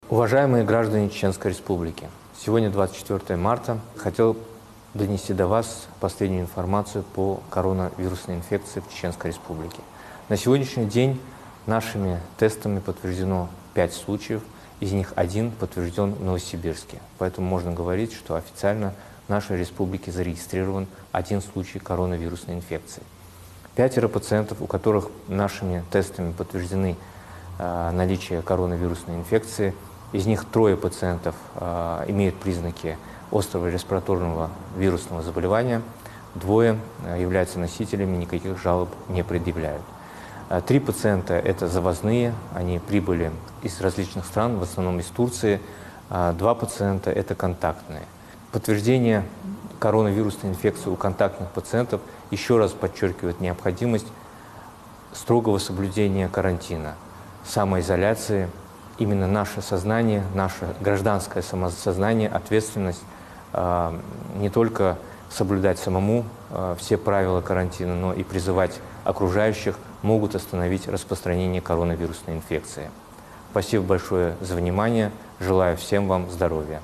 Уважаемые граждане Чеченской Республики, сегодня 24 марта. Хотел донести до вас последнюю информацию по коронавирусной инфекции в Чеченской Республике. На сегодняшний день нашими тестами подтверждено 5 случаев, из них 1 подтвержден в Новосибирске. Поэтому можно говорить, что официально в нашей республике зарегистрирован 1 случай коронавирусной инфекции. 5 пациентов, у которых нашими тестами подтверждены наличие коронавирусной инфекции, из них 3 пациентов имеют признаки острого респираторного вирусного заболевания, 2 являются носителями, никаких жалоб не предъявляют. 3 пациента – это завозные, они прибыли из различных стран, в основном из Турции. 2 пациента – это контактные. Подтверждение коронавирусной инфекции у контактных пациентов еще раз подчеркивает необходимость строгого соблюдения карантина, самоизоляции. Именно наше сознание, наше гражданское самосознание, ответственность не только соблюдать самому все правила карантина, но и призывать окружающих могут остановить распространение коронавирусной инфекции. Спасибо большое за внимание. Желаю всем вам здоровья.